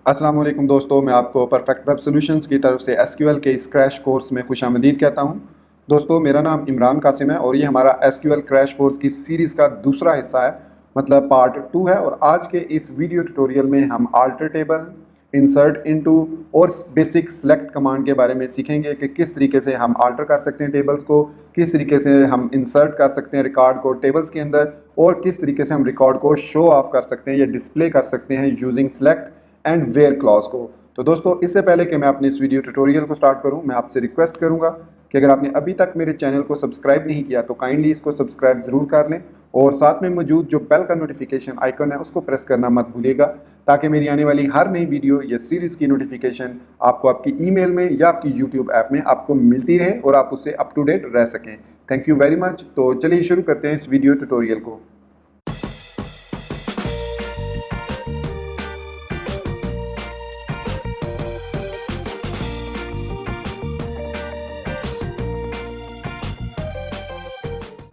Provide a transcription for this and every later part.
अस्सलाम वालेकुम दोस्तों, मैं आपको परफेक्ट वेब सॉल्यूशंस की तरफ से एसक्यूएल के इस क्रैश कोर्स में खुशामदीद कहता हूं। दोस्तों, मेरा नाम इमरान कासिम है और ये हमारा एसक्यूएल क्रैश कोर्स की सीरीज़ का दूसरा हिस्सा है, मतलब पार्ट 2 है। और आज के इस वीडियो ट्यूटोरियल में हम अल्टर टेबल, इंसर्ट इनटू और बेसिक सेलेक्ट कमांड के बारे में सीखेंगे कि किस तरीके से हम अल्टर कर सकते हैं टेबल्स को, किस तरीके से हम इंसर्ट कर सकते हैं रिकॉर्ड को टेबल्स के अंदर, और किस तरीके से हम रिकॉर्ड को शो ऑफ कर सकते हैं या डिस्प्ले कर सकते हैं using select and where clause को। तो दोस्तों, इससे पहले कि मैं अपने इस वीडियो ट्यूटोरियल को स्टार्ट करूं, मैं आपसे रिक्वेस्ट करूंगा कि अगर आपने अभी तक मेरे चैनल को सब्सक्राइब नहीं किया तो काइंडली इसको सब्सक्राइब ज़रूर कर लें और साथ में मौजूद जो बेल का नोटिफिकेशन आइकन है उसको प्रेस करना मत भूलिएगा, ताकि मेरी आने वाली हर नई वीडियो या सीरीज़ की नोटिफिकेशन आपको आपकी ईमेल में या आपकी यूट्यूब ऐप में आपको मिलती रहे और आप उससे अप टू डेट रह सकें। Thank you very much. तो चलिए शुरू करते हैं इस वीडियो ट्यूटोरियल को।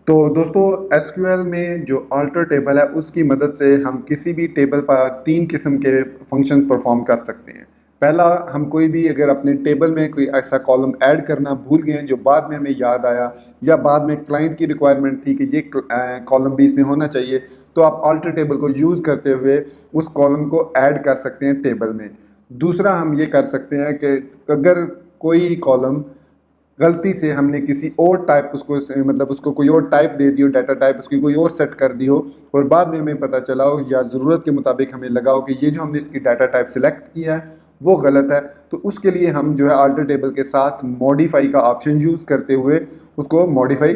तो दोस्तों, एसक्यूएल में जो अल्टर टेबल है उसकी मदद से हम किसी भी टेबल पर 3 किस्म के फंक्शन परफॉर्म कर सकते हैं। पहला, हम कोई भी अगर अपने टेबल में कोई ऐसा कॉलम ऐड करना भूल गए जो बाद में हमें याद आया या बाद में क्लाइंट की रिक्वायरमेंट थी कि ये कॉलम भी इसमें होना चाहिए, तो आप अल्टर टेबल को यूज़ करते हुए उस कॉलम को ऐड कर सकते हैं टेबल में। दूसरा, हम ये कर सकते हैं कि अगर कोई कॉलम गलती से हमने किसी और टाइप मतलब उसको कोई और टाइप दे दी हो, डाटा टाइप उसकी कोई और सेट कर दी हो, और बाद में हमें पता चला हो या ज़रूरत के मुताबिक हमें लगा हो कि ये जो हमने इसकी डाटा टाइप सिलेक्ट किया है वो गलत है, तो उसके लिए हम जो है अल्टर टेबल के साथ मॉडिफाई का ऑप्शन यूज़ करते हुए उसको मॉडिफाई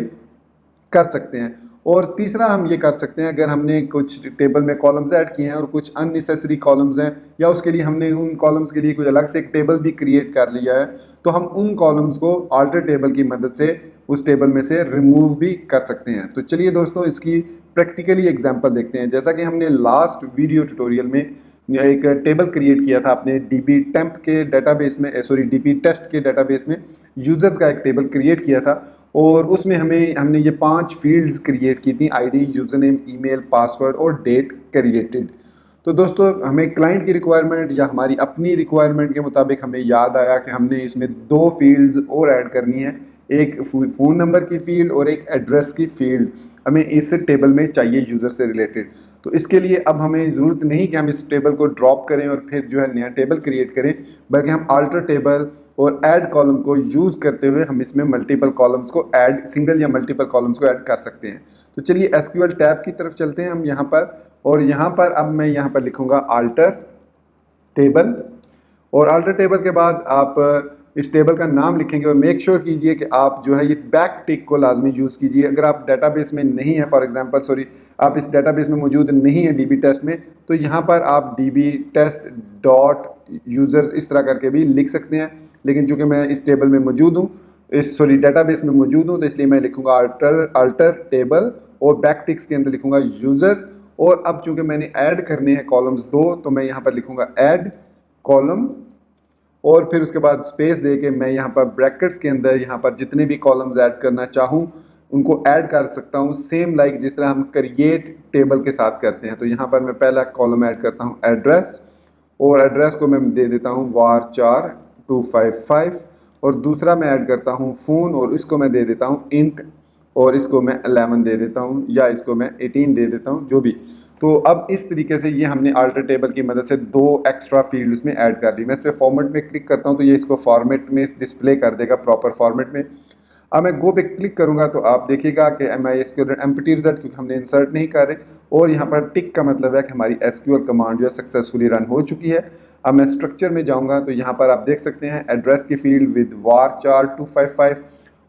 कर सकते हैं। और तीसरा, हम ये कर सकते हैं अगर हमने कुछ टेबल में कॉलम्स ऐड किए हैं और कुछ अननेसेसरी कॉलम्स हैं या उसके लिए हमने उन कॉलम्स के लिए कोई अलग से एक टेबल भी क्रिएट कर लिया है, तो हम उन कॉलम्स को अल्टर टेबल की मदद से उस टेबल में से रिमूव भी कर सकते हैं। तो चलिए दोस्तों, इसकी प्रैक्टिकली एग्जांपल देखते हैं। जैसा कि हमने लास्ट वीडियो ट्यूटोरियल में एक टेबल क्रिएट किया था अपने डीबी टेम्प के डाटाबेस में, डीबी टेस्ट के डाटाबेस में यूज़र्स का एक टेबल क्रिएट किया था, और उसमें हमने ये 5 फील्ड्स क्रिएट की थी: ID, user name, email, password और डेट क्रिएटेड। तो दोस्तों, हमें क्लाइंट की रिक्वायरमेंट या हमारी अपनी रिक्वायरमेंट के मुताबिक हमें याद आया कि हमने इसमें 2 फील्ड्स और ऐड करनी है, एक फ़ोन नंबर की फील्ड और एक एड्रेस की फील्ड हमें इस टेबल में चाहिए यूज़र से रिलेटेड। तो इसके लिए अब हमें ज़रूरत नहीं कि हम इस टेबल को ड्रॉप करें और फिर जो है नया टेबल क्रिएट करें, बल्कि हम अल्टर टेबल और ऐड कॉलम को यूज़ करते हुए हम इसमें मल्टीपल कॉलम्स को ऐड, सिंगल या मल्टीपल कॉलम्स को ऐड कर सकते हैं। तो चलिए एसक्यूएल टैब की तरफ चलते हैं हम यहाँ पर, और यहाँ पर अब मैं यहाँ पर लिखूँगा अल्टर टेबल, और अल्टर टेबल के बाद आप इस टेबल का नाम लिखेंगे और मेक श्योर कीजिए कि आप जो है ये बैक टिक को लाजमी यूज़ कीजिए। अगर आप डाटाबेस में नहीं है, फॉर एग्जांपल आप इस डाटाबेस में मौजूद नहीं है डीबी टेस्ट में, तो यहाँ पर आप डीबी टेस्ट डॉट यूज़र इस तरह करके भी लिख सकते हैं। लेकिन चूँकि मैं इस टेबल में मौजूद हूँ, डाटाबेस में मौजूद हूँ, तो इसलिए मैं लिखूँगा अल्टर टेबल और बैक टिक्स के अंदर लिखूँगा यूज़र्स। और अब चूँकि मैंने ऐड करने हैं कॉलम्स 2, तो मैं यहाँ पर लिखूँगा ऐड कॉलम, और फिर उसके बाद स्पेस दे के मैं यहाँ पर ब्रैकेट्स के अंदर यहाँ पर जितने भी कॉलम्स ऐड करना चाहूँ उनको ऐड कर सकता हूँ, सेम लाइक जिस तरह हम क्रिएट टेबल के साथ करते हैं। तो यहाँ पर मैं पहला कॉलम ऐड करता हूँ एड्रेस, और एड्रेस को मैं दे देता हूँ var 255, और दूसरा मैं ऐड करता हूँ फ़ोन, और इसको मैं दे देता हूँ इंट, और इसको मैं 11 दे देता हूँ या इसको मैं 18 दे देता हूँ, जो भी। तो अब इस तरीके से ये हमने अल्टर टेबल की मदद से 2 एक्स्ट्रा फील्ड उसमें ऐड कर दी। मैं इस पर फॉर्मेट में क्लिक करता हूँ तो ये इसको फॉर्मेट में डिस्प्ले कर देगा, प्रॉपर फॉर्मेट में। अब मैं गो पे क्लिक करूँगा तो आप देखिएगा कि MISQL एम्प्टी रिजल्ट, क्योंकि हमने इंसर्ट नहीं कर रहे, और यहाँ पर टिक का मतलब है कि हमारी SQL कमांड जो है सक्सेसफुली रन हो चुकी है। अब मैं स्ट्रक्चर में जाऊँगा तो यहाँ पर आप देख सकते हैं एड्रेस की फील्ड विद var 255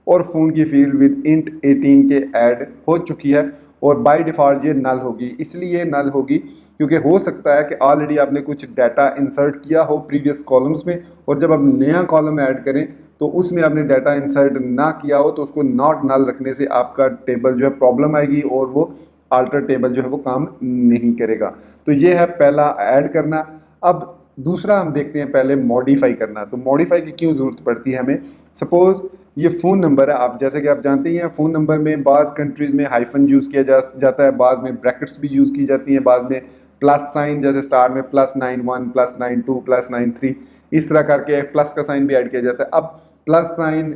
और फ़ोन की फील्ड विद इंट 18 के ऐड हो चुकी है, और बाय डिफ़ॉल्ट ये नल होगी। इसलिए नल होगी क्योंकि हो सकता है कि ऑलरेडी आपने कुछ डाटा इंसर्ट किया हो प्रीवियस कॉलम्स में, और जब आप नया कॉलम ऐड करें तो उसमें आपने डाटा इंसर्ट ना किया हो, तो उसको नॉट नल रखने से आपका टेबल जो है प्रॉब्लम आएगी और वो अल्टर टेबल जो है वो काम नहीं करेगा। तो ये है पहला, ऐड करना। अब दूसरा हम देखते हैं पहले मॉडिफाई करना। तो मॉडिफाई की क्यों ज़रूरत पड़ती है हमें? सपोज़ ये फ़ोन नंबर है, आप जैसे कि आप जानते ही हैं फ़ोन नंबर में बाज़ कंट्रीज़ में हाइफन यूज़ किया जाता है, बाज़ में ब्रैकेट्स भी यूज़ की जाती हैं, बाज़ में प्लस साइन, जैसे स्टार में +91, +92, +93, इस तरह करके प्लस का साइन भी ऐड किया जाता है। अब प्लस साइन,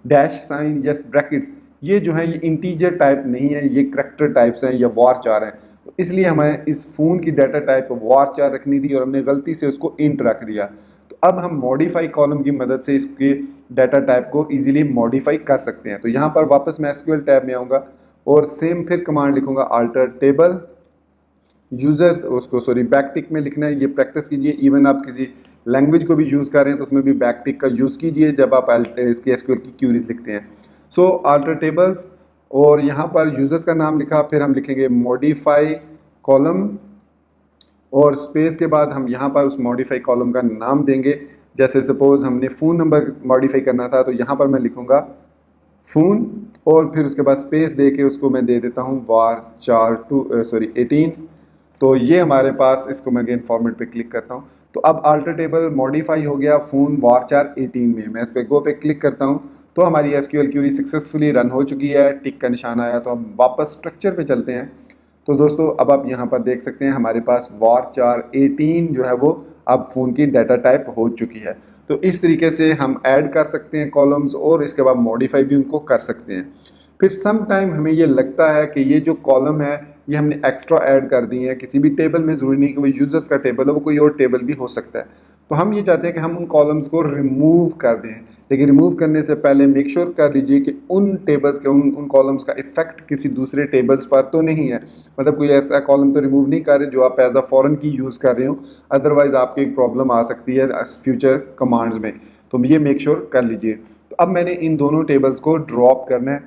डैश साइन या ब्रैकेट्स, ये जो है ये इंटीजर टाइप नहीं है, ये करैक्टर टाइप्स हैं या वार हैं। तो इसलिए हमें इस फ़ोन की डाटा टाइप वार रखनी थी और हमने गलती से उसको इंट रख दिया। तो अब हम मॉडिफाई कॉलम की मदद से इसके डाटा टाइप को इजीली मॉडिफाई कर सकते हैं। तो यहाँ पर वापस मैं एसक्यूएल टैब में आऊँगा और सेम फिर कमांड लिखूंगा अल्टर टेबल यूजर्स, उसको बैकटिक में लिखना है। ये प्रैक्टिस कीजिए, इवन आप किसी लैंग्वेज को भी यूज़ कर रहे हैं तो उसमें भी बैकटिक का यूज़ कीजिए जब आप इसकी एसक्यूएल की क्यूरीज लिखते हैं। सो अल्टर टेबल्स और यहाँ पर यूजर्स का नाम लिखा, फिर हम लिखेंगे मॉडिफाई कॉलम और स्पेस के बाद हम यहाँ पर उस मॉडिफाई कॉलम का नाम देंगे। जैसे सपोज हमने फ़ोन नंबर मॉडिफाई करना था तो यहाँ पर मैं लिखूँगा फ़ोन और फिर उसके बाद स्पेस दे के उसको मैं दे देता हूँ var18। तो ये हमारे पास, इसको मैं अगेन फॉर्मेट पे क्लिक करता हूँ। तो अब अल्टर टेबल मॉडिफाई हो गया फ़ोन var18 में। मैं इस पर गो पे क्लिक करता हूँ तो हमारी एसक्यूएल क्यूरी सक्सेसफुली रन हो चुकी है, टिक का निशान आया। तो हम वापस स्ट्रक्चर पे चलते हैं। तो दोस्तों अब आप यहाँ पर देख सकते हैं हमारे पास var18 जो है वो अब फ़ोन की डाटा टाइप हो चुकी है। तो इस तरीके से हम ऐड कर सकते हैं कॉलम्स और इसके बाद मॉडिफाई भी उनको कर सकते हैं। फिर सम टाइम हमें ये लगता है कि ये जो कॉलम है ये हमने एक्स्ट्रा ऐड कर दी है किसी भी टेबल में, ज़रूरी नहीं कि वो यूज़र्स का टेबल हो, वो कोई और टेबल भी हो सकता है। तो हम ये चाहते हैं कि हम उन कॉलम्स को रिमूव कर दें, लेकिन रिमूव करने से पहले मेक श्योर कर लीजिए कि उन टेबल्स के उन कॉलम्स का इफेक्ट किसी दूसरे टेबल्स पर तो नहीं है। मतलब कोई ऐसा कॉलम तो रिमूव नहीं कर रहे जो आप एज अ फॉरेन की यूज़ कर रहे हो, अदरवाइज आपकी एक प्रॉब्लम आ सकती है फ्यूचर कमांड्स में। तो ये मेक श्योर कर लीजिए। तो अब मैंने इन दोनों टेबल्स को ड्रॉप करना है,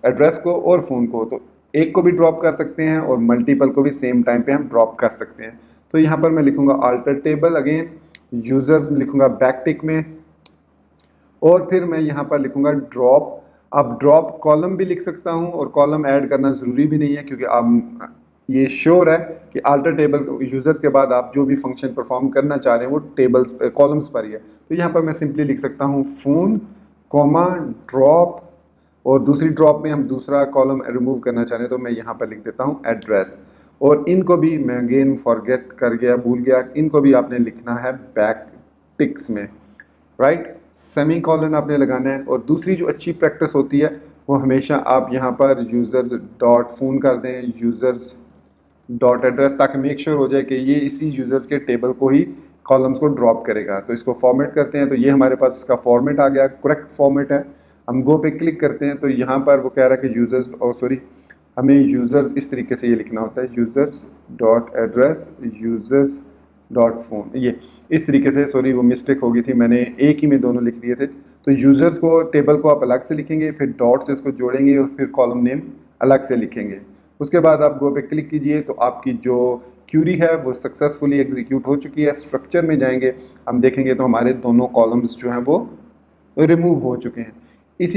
एड्रेस को और फ़ोन को। तो एक को भी ड्रॉप कर सकते हैं और मल्टीपल को भी सेम टाइम पे हम ड्रॉप कर सकते हैं। तो यहाँ पर मैं लिखूँगा अल्टर टेबल, अगेन यूज़र्स लिखूँगा बैकटिक में और फिर मैं यहाँ पर लिखूँगा ड्रॉप। अब ड्रॉप कॉलम भी लिख सकता हूँ और कॉलम ऐड करना ज़रूरी भी नहीं है, क्योंकि आप ये श्योर है कि अल्टर टेबल यूज़र्स के बाद आप जो भी फंक्शन परफॉर्म करना चाह रहे हैं वो टेबल्स कॉलम्स पर ही है। तो यहाँ पर मैं सिंपली लिख सकता हूँ फ़ोन कॉमा ड्रॉप और दूसरी ड्रॉप में हम दूसरा कॉलम रिमूव करना चाह रहे हैं तो मैं यहाँ पर लिख देता हूँ एड्रेस। और इनको भी मैं अगेन फॉरगेट कर गया, भूल गया, इनको भी आपने लिखना है बैक टिक्स में, राइट। सेमी कॉलन आपने लगाना है। और दूसरी जो अच्छी प्रैक्टिस होती है वो हमेशा आप यहाँ पर यूज़र्स डॉट फ़ोन कर दें, यूज़र्स डॉट एड्रेस, ताकि मेक श्योर हो जाए कि ये इसी यूज़र्स के टेबल को ही कॉलम्स को ड्रॉप करेगा। तो इसको फॉर्मेट करते हैं तो ये हमारे पास इसका फॉर्मेट आ गया, करेक्ट फॉर्मेट है। हम गो पे क्लिक करते हैं तो यहाँ पर वो कह रहा है कि यूज़र्स हमें यूज़र्स इस तरीके से ये लिखना होता है, users dot address users dot phone, ये इस तरीके से, वो मिस्टेक हो गई थी, मैंने एक ही में दोनों लिख दिए थे। तो यूज़र्स को टेबल को आप अलग से लिखेंगे, फिर डॉट से इसको जोड़ेंगे और फिर कॉलम नेम अलग से लिखेंगे। उसके बाद आप गो पे क्लिक कीजिए तो आपकी जो क्यूरी है वो सक्सेसफुली एग्जीक्यूट हो चुकी है। स्ट्रक्चर में जाएंगे, हम देखेंगे तो हमारे दोनों कॉलम्स जो हैं वो रिमूव हो चुके हैं। इस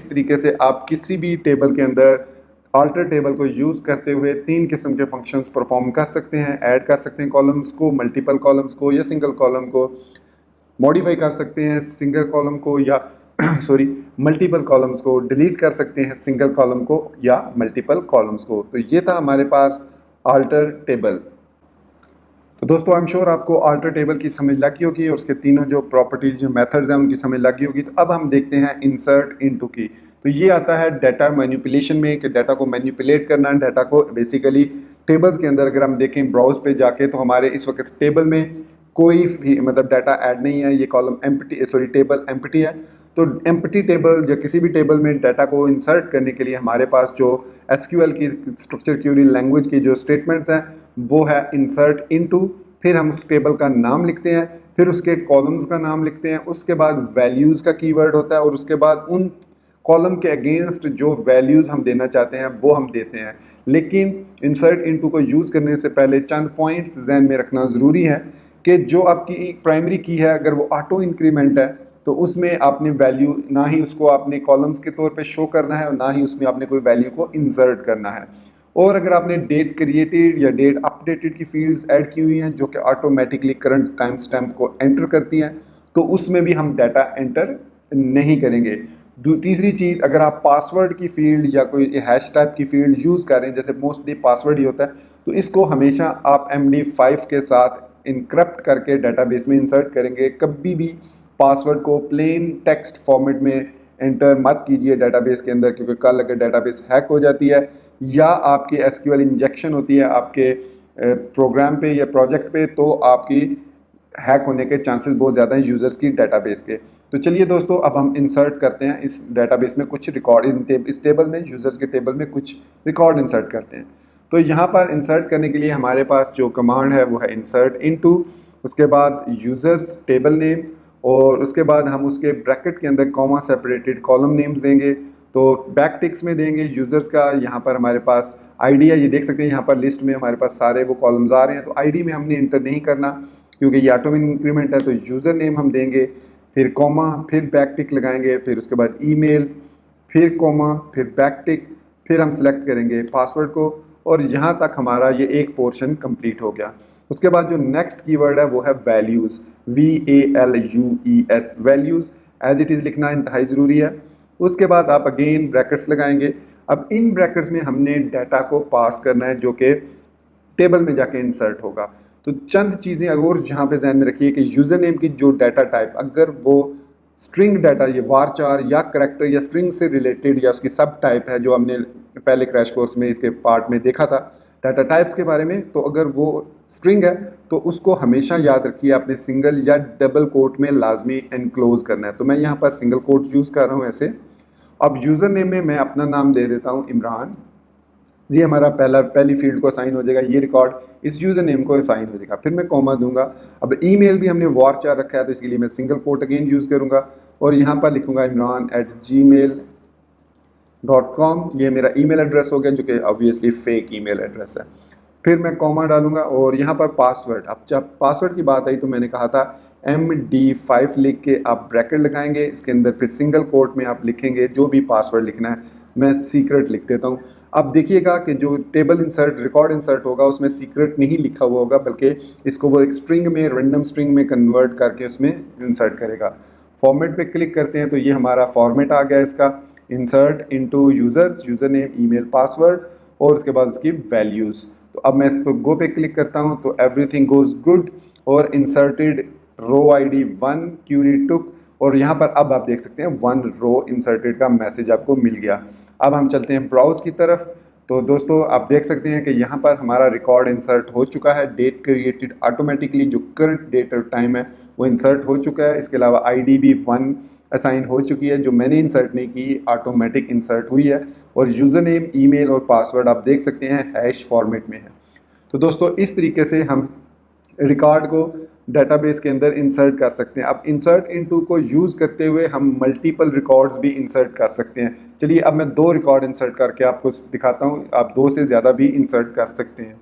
तरीके से आप किसी भी टेबल के अंदर अल्टर टेबल को यूज़ करते हुए 3 किस्म के फंक्शंस परफॉर्म कर सकते हैं। ऐड कर सकते हैं कॉलम्स को, मल्टीपल कॉलम्स को या सिंगल कॉलम को, मॉडिफाई कर सकते हैं सिंगल कॉलम को या मल्टीपल कॉलम्स को, डिलीट कर सकते हैं सिंगल कॉलम को या मल्टीपल कॉलम्स को। तो ये था हमारे पास अल्टर टेबल। तो दोस्तों आई एम श्योर आपको अल्टर टेबल की समझ लगी होगी और उसके तीनों जो प्रॉपर्टीज जो मेथड्स हैं उनकी समझ लगी होगी। तो अब हम देखते हैं इंसर्ट इनटू की। तो ये आता है डाटा मैनिपुलेशन में, कि डाटा को मैनिपुलेट करना, डाटा को बेसिकली टेबल्स के अंदर अगर हम देखें ब्राउज पे जाके तो हमारे इस वक्त टेबल में कोई भी मतलब डाटा ऐड नहीं है, ये कॉलम एम्प्टी टेबल एम्प्टी है। तो एम्प्टी टेबल या किसी भी टेबल में डाटा को इंसर्ट करने के लिए हमारे पास जो एसक्यूएल की स्ट्रक्चर क्यूरी लैंग्वेज की जो स्टेटमेंट्स हैं वो है इंसर्ट इनटू, फिर हम उस टेबल का नाम लिखते हैं, फिर उसके कॉलम्स का नाम लिखते हैं, उसके बाद वैल्यूज़ का कीवर्ड होता है और उसके बाद उन कॉलम के अगेंस्ट जो वैल्यूज़ हम देना चाहते हैं वो हम देते हैं। लेकिन इंसर्ट इनटू को यूज़ करने से पहले चंद पॉइंट्स जहन में रखना ज़रूरी है कि जो आपकी प्राइमरी की है अगर वो ऑटो इंक्रीमेंट है तो उसमें आपने वैल्यू ना ही उसको आपने कॉलम्स के तौर पे शो करना है और ना ही उसमें आपने कोई वैल्यू को इंसर्ट करना है। और अगर आपने डेट क्रिएटेड या डेट अपडेटेड की फील्ड्स ऐड की हुई हैं जो कि ऑटोमेटिकली करंट टाइम स्टैम्प को एंटर करती हैं तो उसमें भी हम डाटा एंटर नहीं करेंगे। तीसरी चीज़, अगर आप पासवर्ड की फील्ड या कोई हैश टैग की फील्ड यूज़ कर रहे हैं, जैसे मोस्टली पासवर्ड ही होता है, तो इसको हमेशा आप MD5 के साथ इनक्रप्ट करके डेटाबेस में इंसर्ट करेंगे। कभी भी पासवर्ड को प्लेन टेक्स्ट फॉर्मेट में एंटर मत कीजिए डेटाबेस के अंदर, क्योंकि कल अगर डेटाबेस हैक हो जाती है या आपकी SQL इंजेक्शन होती है आपके प्रोग्राम पे या प्रोजेक्ट पे, तो आपकी हैक होने के चांसेस बहुत ज़्यादा हैं यूज़र्स की डेटाबेस के। तो चलिए दोस्तों, अब हम इंसर्ट करते हैं इस डेटाबेस में कुछ रिकॉर्ड, इस टेबल में, यूज़र्स के टेबल में कुछ रिकॉर्ड इंसर्ट करते हैं। तो यहाँ पर इंसर्ट करने के लिए हमारे पास जो कमांड है वो है इंसर्ट इनटू, उसके बाद यूज़र्स टेबल नेम, और उसके बाद हम उसके ब्रैकेट के अंदर कॉमा सेपरेटेड कॉलम नेम्स देंगे। तो बैक टिक्स में देंगे यूज़र्स का, यहाँ पर हमारे पास आईडी है, ये देख सकते हैं यहाँ पर लिस्ट में हमारे पास सारे वो कॉलम्स आ रहे हैं। तो आईडी में हमने इंटर नहीं करना क्योंकि ये ऑटोमेटिक इंक्रीमेंट है। तो यूज़र नेम हम देंगे, फिर कॉमा, फिर बैक टिक लगाएंगे, फिर उसके बाद ईमेल, फिर कॉमा, फिर बैक टिक, फिर हम सिलेक्ट करेंगे पासवर्ड को, और यहाँ तक हमारा ये एक पोर्शन कंप्लीट हो गया। उसके बाद जो नेक्स्ट कीवर्ड है वो है values, VALUES, values as it is लिखना इंतहाई ज़रूरी है। उसके बाद आप अगेन ब्रैकेट्स लगाएंगे। अब इन ब्रैकेट्स में हमने डाटा को पास करना है जो कि टेबल में जाके इंसर्ट होगा। तो चंद चीज़ें और जहाँ पे ध्यान में रखिए कि यूज़र नेम की जो डाटा टाइप, अगर वो स्ट्रिंग डाटा, ये वारचार या करैक्टर या स्ट्रिंग से रिलेटेड या उसकी सब टाइप है, जो हमने पहले क्रैश कोर्स में इसके पार्ट में देखा था डाटा टाइप्स के बारे में, तो अगर वो स्ट्रिंग है तो उसको हमेशा याद रखिए आपने सिंगल या डबल कोट में लाजमी एनक्लोज करना है। तो मैं यहाँ पर सिंगल कोट यूज़ कर रहा हूँ ऐसे। अब यूज़र नेम में मैं अपना नाम दे देता हूँ इमरान, ये हमारा पहली फील्ड को असाइन हो जाएगा, ये रिकॉर्ड इस यूज़र नेम को असाइन हो जाएगा। फिर मैं कॉमा दूंगा। अब ईमेल भी हमने वारचार रखा है तो इसके लिए मैं सिंगल कोट अगेन यूज़ करूँगा और यहाँ पर लिखूँगा imran@gmail.com, ये मेरा ईमेल एड्रेस हो गया जो कि ऑब्वियसली फेक ईमेल एड्रेस है। फिर मैं कॉमा डालूंगा और यहाँ पर पासवर्ड, अब जब पासवर्ड की बात आई तो मैंने कहा था MD5 लिख के आप ब्रैकेट लगाएंगे, इसके अंदर फिर सिंगल कोट में आप लिखेंगे जो भी पासवर्ड लिखना है। मैं सीक्रेट लिख देता हूँ। अब देखिएगा कि जो टेबल इंसर्ट, रिकॉर्ड इंसर्ट होगा उसमें सीक्रेट नहीं लिखा हुआ होगा, बल्कि इसको वो एक स्ट्रिंग में, रैंडम स्ट्रिंग में कन्वर्ट करके उसमें इंसर्ट करेगा। फॉर्मेट पे क्लिक करते हैं तो ये हमारा फॉर्मेट आ गया इसका, insert into users, user name, email, password और उसके बाद उसकी वैल्यूज़। तो अब मैं इस पर गो पे क्लिक करता हूँ तो एवरीथिंग गोज़ गुड और इंसर्टेड रो ID 1 क्यूरी टुक, और यहाँ पर अब आप देख सकते हैं 1 रो इंसर्टेड का मैसेज आपको मिल गया। अब हम चलते हैं ब्राउज की तरफ। तो दोस्तों आप देख सकते हैं कि यहाँ पर हमारा रिकॉर्ड इंसर्ट हो चुका है, डेट क्रिएटेड ऑटोमेटिकली, जो करंट डेट और टाइम है वो इंसर्ट हो चुका है। इसके अलावा ID भी 1 असाइन हो चुकी है, जो मैंने इंसर्ट नहीं की, ऑटोमेटिक इंसर्ट हुई है। और यूज़र नेम, ईमेल और पासवर्ड आप देख सकते हैं हैश फॉर्मेट में है। तो दोस्तों इस तरीके से हम रिकॉर्ड को डेटाबेस के अंदर इंसर्ट कर सकते हैं। अब इंसर्ट इनटू को यूज़ करते हुए हम मल्टीपल रिकॉर्ड्स भी इंसर्ट कर सकते हैं। चलिए अब मैं 2 रिकॉर्ड इंसर्ट करके आपको दिखाता हूँ, आप 2 से ज़्यादा भी इंसर्ट कर सकते हैं।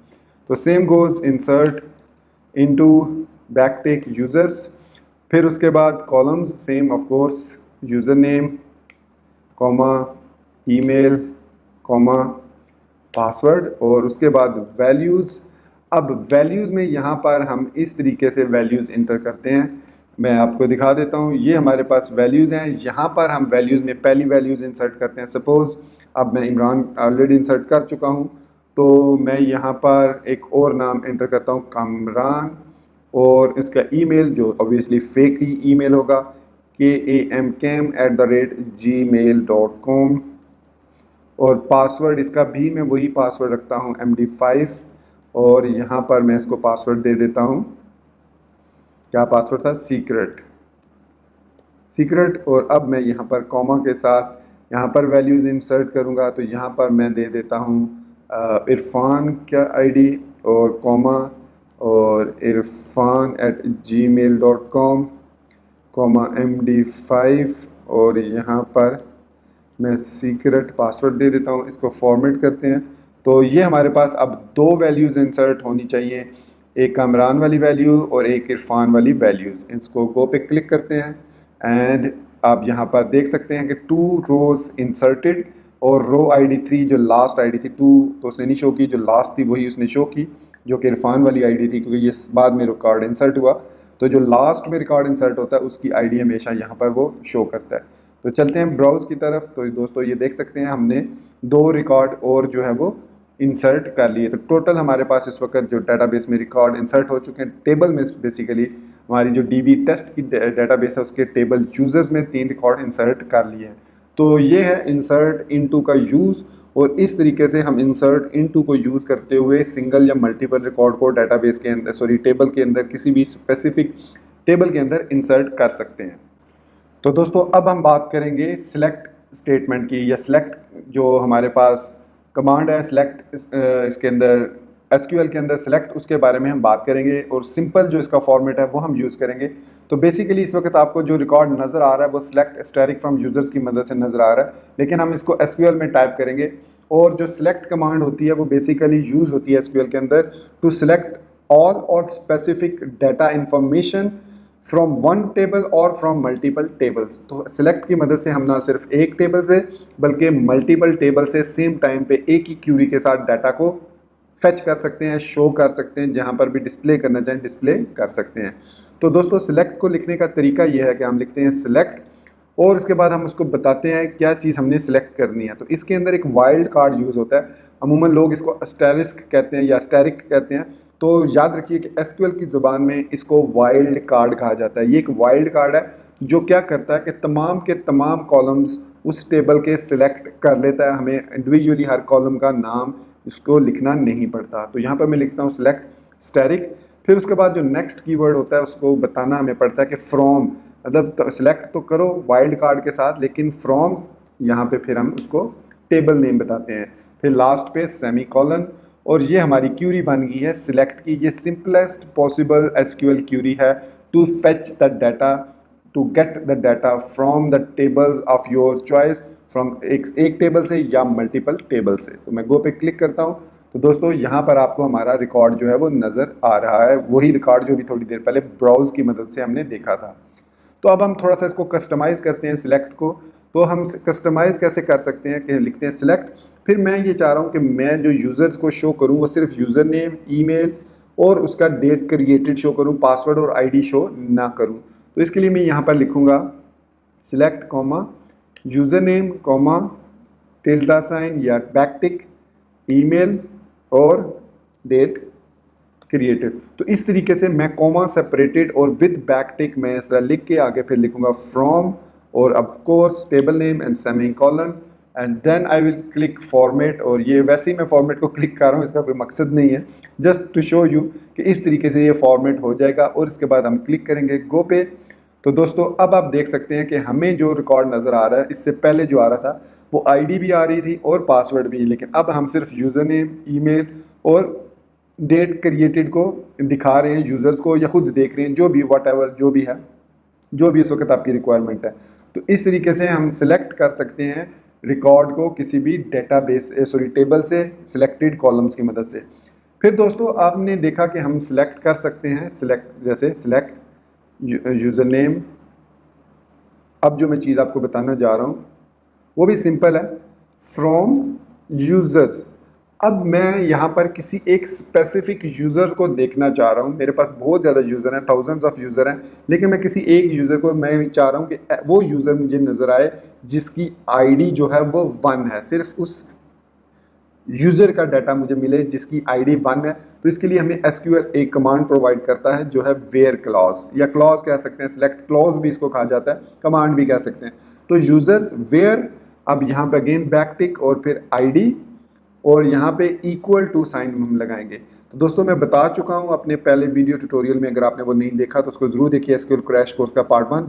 तो same goes insert into backtick users, फिर उसके बाद columns same of course, user name comma email comma password और उसके बाद वैल्यूज़। अब वैल्यूज़ में यहाँ पर हम इस तरीके से वैल्यूज़ इंटर करते हैं, मैं आपको दिखा देता हूँ। ये हमारे पास वैल्यूज़ हैं, यहाँ पर हम वैल्यूज़ में पहली वैल्यूज़ इंसर्ट करते हैं। सपोज़ अब मैं इमरान ऑलरेडी इंसर्ट कर चुका हूँ, तो मैं यहाँ पर एक और नाम एंटर करता हूँ कामरान, और इसका ईमेल जो ऑब्वियसली फेक ही ईमेल होगा, KAMCAM@gmail.com, और पासवर्ड इसका भी मैं वही पासवर्ड रखता हूँ MD5, और यहाँ पर मैं इसको पासवर्ड दे देता हूँ, क्या पासवर्ड था, सीक्रेट। और अब मैं यहाँ पर कॉमा के साथ यहाँ पर वैल्यूज़ इंसर्ट करूँगा। तो यहाँ पर मैं दे देता हूँ इरफान क्या ID और कॉमा और irfan@gmail.com कॉमा MD5, और यहाँ पर मैं सीक्रेट पासवर्ड दे देता हूँ। इसको फॉर्मेट करते हैं। तो ये हमारे पास अब 2 वैल्यूज़ इंसर्ट होनी चाहिए, एक कामरान वाली वैल्यू और एक इरफान वाली वैल्यूज़। इसको गो पे क्लिक करते हैं एंड आप यहाँ पर देख सकते हैं कि 2 रोज़ इंसर्टेड, और रो ID 3 जो लास्ट ID थी, 2 तो उसने नहीं शो की, जो लास्ट थी वही उसने शो की, जो कि इरफान वाली ID थी, क्योंकि ये बाद में रिकॉर्ड इंसर्ट हुआ। तो जो लास्ट में रिकॉर्ड इंसर्ट होता है उसकी ID हमेशा यहाँ पर वो शो करता है। तो चलते हैं ब्राउज की तरफ। तो दोस्तों ये देख सकते हैं हमने 2 रिकॉर्ड और जो है वो इंसर्ट कर लिए। तो टोटल हमारे पास इस वक्त जो डाटाबेस में रिकॉर्ड इंसर्ट हो चुके हैं टेबल में, बेसिकली हमारी जो डीबी टेस्ट की डाटाबेस है उसके टेबल यूजर्स में 3 रिकॉर्ड इंसर्ट कर लिए हैं। तो ये है इंसर्ट इनटू का यूज़, और इस तरीके से हम इंसर्ट इनटू को यूज़ करते हुए सिंगल या मल्टीपल रिकॉर्ड को डाटाबेस के अंदर टेबल के अंदर किसी भी स्पेसिफिक टेबल के अंदर इंसर्ट कर सकते हैं। तो दोस्तों अब हम बात करेंगे सिलेक्ट स्टेटमेंट की, या सिलेक्ट जो हमारे पास कमांड है सिलेक्ट, इसके अंदर एसक्यूएल के अंदर सिलेक्ट, उसके बारे में हम बात करेंगे और सिंपल जो इसका फॉर्मेट है वो हम यूज़ करेंगे। तो बेसिकली इस वक्त आपको जो रिकॉर्ड नज़र आ रहा है वो सिलेक्ट स्टैटिक फ्रॉम यूजर्स की मदद से नज़र आ रहा है, लेकिन हम इसको एसक्यूएल में टाइप करेंगे। और जो सिलेक्ट कमांड होती है वो बेसिकली यूज़ होती है एसक्यूएल के अंदर टू सिलेक्ट ऑल और specific data information from one table और फ्रॉम मल्टीपल टेबल्स। तो सिलेक्ट की मदद से हम ना सिर्फ एक टेबल से बल्कि मल्टीपल टेबल से सेम टाइम पे एक ही क्यूरी के साथ डाटा को फेच कर सकते हैं, शो कर सकते हैं, जहाँ पर भी डिस्प्ले करना चाहें डिस्प्ले कर सकते हैं। तो दोस्तों सिलेक्ट को लिखने का तरीका यह है कि हम लिखते हैं सिलेक्ट और उसके बाद हम उसको बताते हैं क्या चीज़ हमने सिलेक्ट करनी है। तो इसके अंदर एक वाइल्ड कार्ड यूज़ होता है, अमूमन लोग इसको एस्टेरिस्क कहते हैं या एस्टेरिक कहते हैं। तो याद रखिए कि एसक्यूएल की ज़ुबान में इसको वाइल्ड कार्ड कहा जाता है। ये एक वाइल्ड कार्ड है जो क्या करता है कि तमाम के तमाम कॉलम्स उस टेबल के सिलेक्ट कर लेता है, हमें इंडिविजुअली हर कॉलम का नाम इसको लिखना नहीं पड़ता। तो यहाँ पर मैं लिखता हूँ सिलेक्ट स्टैटिक, फिर उसके बाद जो नेक्स्ट कीवर्ड होता है उसको बताना हमें पड़ता है कि फ्रॉम, मतलब सिलेक्ट तो करो वाइल्ड कार्ड के साथ लेकिन फ्रॉम यहाँ पे फिर हम उसको टेबल नेम बताते हैं, फिर लास्ट पे सेमी कॉलन। और ये हमारी क्यूरी बन गई है सिलेक्ट की। ये सिंपलेस्ट पॉसिबल एसक्यूएल क्यूरी है to fetch the data, to get the data from the tables of your choice, from एक टेबल से या मल्टीपल टेबल से। तो मैं गो पे क्लिक करता हूँ। तो दोस्तों यहाँ पर आपको हमारा रिकॉर्ड जो है वो नज़र आ रहा है, वही रिकॉर्ड जो भी थोड़ी देर पहले ब्राउज की मदद से हमने देखा था। तो अब हम थोड़ा सा इसको कस्टमाइज़ करते हैं सिलेक्ट को। तो हम कस्टमाइज़ कैसे कर सकते हैं कि लिखते हैं सिलेक्ट, फिर मैं ये चाह रहा हूँ कि मैं जो यूज़र्स को शो करूँ वो सिर्फ यूज़र नेम, ईमेल और उसका डेट क्रिएटेड शो करूँ, पासवर्ड और आईडी शो ना करूँ। तो इसके लिए मैं यहाँ पर लिखूँगा select comma user name comma tilde sign या बैकटिक, ईमेल और डेट क्रिएटेड। तो इस तरीके से मैं कॉमा सेपरेटेड और विद बैकटिक मैं इस तरह लिख के आगे फिर लिखूंगा फ्रॉम और of course table name and semicolon and then I will click format. और ये वैसे ही मैं फॉर्मेट को क्लिक कर रहा हूँ, इसका कोई मकसद नहीं है, जस्ट टू शो यू कि इस तरीके से ये फॉर्मेट हो जाएगा। और इसके बाद हम क्लिक करेंगे गो पे। तो दोस्तों अब आप देख सकते हैं कि हमें जो रिकॉर्ड नज़र आ रहा है, इससे पहले जो आ रहा था वो आईडी भी आ रही थी और पासवर्ड भी, लेकिन अब हम सिर्फ यूज़र नेम, ईमेल और डेट क्रिएटेड को दिखा रहे हैं यूज़र्स को, या खुद देख रहे हैं, जो भी व्हाटएवर जो भी है, जो भी इस वक्त आपकी रिक्वायरमेंट है। तो इस तरीके से हम सिलेक्ट कर सकते हैं रिकॉर्ड को किसी भी डेटाबेस टेबल से सिलेक्टेड कॉलम्स की मदद से। फिर दोस्तों आपने देखा कि हम सिलेक्ट कर सकते हैं सिलेक्ट, जैसे सिलेक्ट यूज़र नेम। अब जो मैं चीज़ आपको बताना जा रहा हूँ वो भी सिंपल है, फ्रॉम यूज़र्स। अब मैं यहाँ पर किसी एक स्पेसिफिक यूज़र को देखना चाह रहा हूँ, मेरे पास बहुत ज़्यादा यूज़र हैं, थाउजेंड्स ऑफ यूज़र हैं, लेकिन मैं किसी एक यूज़र को मैं चाह रहा हूँ कि वो यूज़र मुझे नज़र आए जिसकी आईडी जो है वो 1 है, सिर्फ उस यूज़र का डाटा मुझे मिले जिसकी आईडी 1 है। तो इसके लिए हमें एसक्यूएल एक कमांड प्रोवाइड करता है जो है वेयर क्लॉज, या क्लॉज कह सकते हैं, सिलेक्ट क्लॉज भी इसको कहा जाता है, कमांड भी कह सकते हैं। तो यूज़र्स वेयर, अब यहाँ पे अगेन बैकटिक और फिर आईडी और यहाँ पे इक्वल टू साइन हम लगाएंगे। तो दोस्तों मैं बता चुका हूँ अपने पहले वीडियो ट्यूटोरियल में, अगर आपने वो नहीं देखा तो उसको ज़रूर देखिए, एसक्यूएल क्रैश कोर्स का पार्ट 1,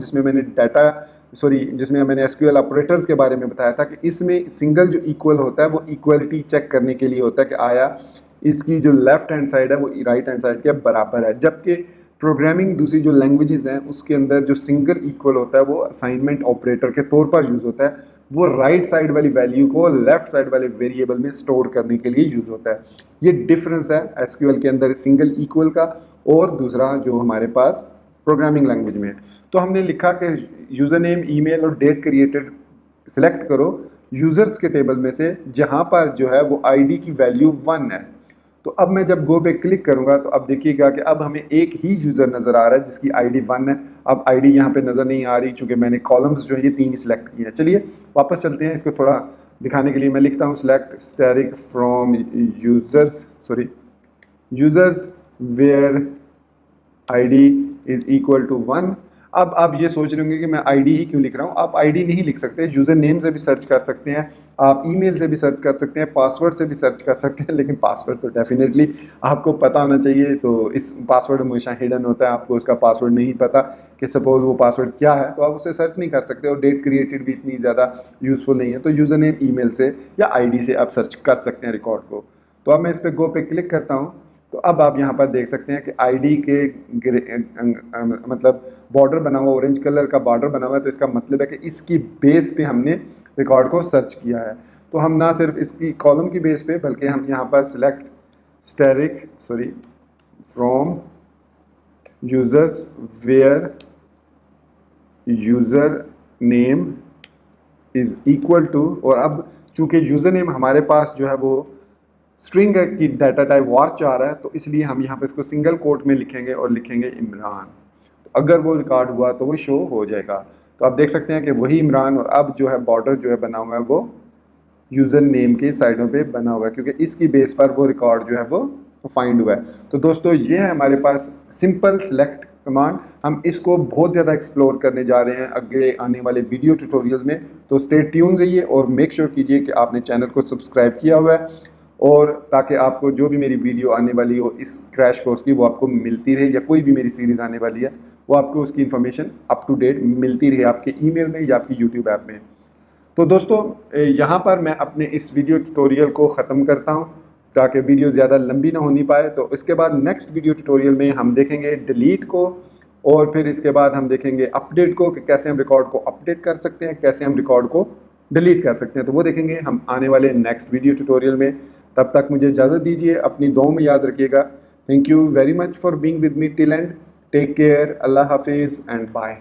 जिसमें मैंने एसक्यूएल ऑपरेटर्स के बारे में बताया था कि इसमें सिंगल जो इक्वल होता है वो इक्वलिटी चेक करने के लिए होता है कि आया इसकी जो लेफ्ट हैंड साइड है वो राइट हैंड साइड के बराबर है। जबकि प्रोग्रामिंग दूसरी जो लैंग्वेजेस हैं उसके अंदर जो सिंगल इक्वल होता है वो असाइनमेंट ऑपरेटर के तौर पर यूज़ होता है, वो राइट साइड वाली वैल्यू को लेफ्ट साइड वाले वेरिएबल में स्टोर करने के लिए यूज़ होता है। ये डिफरेंस है एसक्यूएल के अंदर सिंगल इक्वल का और दूसरा जो हमारे पास प्रोग्रामिंग लैंग्वेज में है। तो हमने लिखा कि यूज़र नेम, ईमेल और डेट क्रिएटेड सिलेक्ट करो यूज़र्स के टेबल में से जहाँ पर जो है वो आईडी की वैल्यू 1 है। तो अब मैं जब गो पे क्लिक करूंगा तो अब देखिएगा कि अब हमें एक ही यूज़र नज़र आ रहा है जिसकी आईडी 1 है। अब आईडी यहाँ पे नज़र नहीं आ रही चूँकि मैंने कॉलम्स जो है ये 3 सिलेक्ट किए हैं। चलिए वापस चलते हैं, इसको थोड़ा दिखाने के लिए मैं लिखता हूँ select static from users where ID is equal to 1। अब आप ये सोच रहे होंगे कि मैं आईडी ही क्यों लिख रहा हूँ। आप आईडी नहीं लिख सकते, यूज़र नेम से भी सर्च कर सकते हैं, आप ईमेल से भी सर्च कर सकते हैं, पासवर्ड से भी सर्च कर सकते हैं, लेकिन पासवर्ड तो डेफिनेटली आपको पता होना चाहिए। तो इस पासवर्ड हमेशा हिडन होता है, आपको उसका पासवर्ड नहीं पता कि सपोज वो पासवर्ड क्या है तो आप उसे सर्च नहीं कर सकते, और डेट क्रिएटेड भी इतनी ज़्यादा यूज़फुल नहीं है। तो यूज़र नेम ईमेल से या आईडी से आप सर्च कर सकते हैं रिकॉर्ड को। तो अब मैं इस पर गो पे क्लिक करता हूँ तो अब आप यहाँ पर देख सकते हैं कि आईडी के मतलब बॉर्डर बना हुआ, ऑरेंज कलर का बॉर्डर बना हुआ है, तो इसका मतलब है कि इसकी बेस पे हमने रिकॉर्ड को सर्च किया है। तो हम ना सिर्फ इसकी कॉलम की बेस पे बल्कि हम यहाँ पर select from users where user name is equal to, और अब चूँकि यूज़र नेम हमारे पास जो है वो स्ट्रिंग की डाटा टाइप वार्च आ रहा है, तो इसलिए हम यहाँ पे इसको सिंगल कोट में लिखेंगे और लिखेंगे इमरान। तो अगर वो रिकॉर्ड हुआ तो वो शो हो जाएगा। तो आप देख सकते हैं कि वही इमरान, और अब जो है बॉर्डर जो है बना हुआ है वो यूज़र नेम के साइडों पे बना हुआ है, क्योंकि इसकी बेस पर वो रिकॉर्ड जो है वो फाइंड हुआ है। तो दोस्तों ये है हमारे पास सिंपल सेलेक्ट कमांड। हम इसको बहुत ज़्यादा एक्सप्लोर करने जा रहे हैं अगले आने वाले वीडियो ट्यूटोरियल्स में। तो स्टे ट्यून रहिए और मेक श्योर कीजिए कि आपने चैनल को सब्सक्राइब किया हुआ है, और ताकि आपको जो भी मेरी वीडियो आने वाली हो इस क्रैश कोर्स की वो आपको मिलती रहे, या कोई भी मेरी सीरीज़ आने वाली है वो आपको उसकी इन्फॉर्मेशन अप टू डेट मिलती रहे आपके ईमेल में या आपकी यूट्यूब ऐप में। तो दोस्तों यहाँ पर मैं अपने इस वीडियो ट्यूटोरियल को ख़त्म करता हूँ ताकि वीडियो ज़्यादा लंबी ना होनी पाए। तो इसके बाद नेक्स्ट वीडियो ट्यूटोरियल में हम देखेंगे डिलीट को, और फिर इसके बाद हम देखेंगे अपडेट को कि कैसे हम रिकॉर्ड को अपडेट कर सकते हैं, कैसे हम रिकॉर्ड को डिलीट कर सकते हैं। तो वो देखेंगे हम आने वाले नेक्स्ट वीडियो ट्यूटोरियल में। तब तक मुझे इजाज़त दीजिए, अपनी दुआओं में याद रखिएगा। Thank you very much for being with me till end. Take care, अल्लाह हाफिज़ एंड बाय।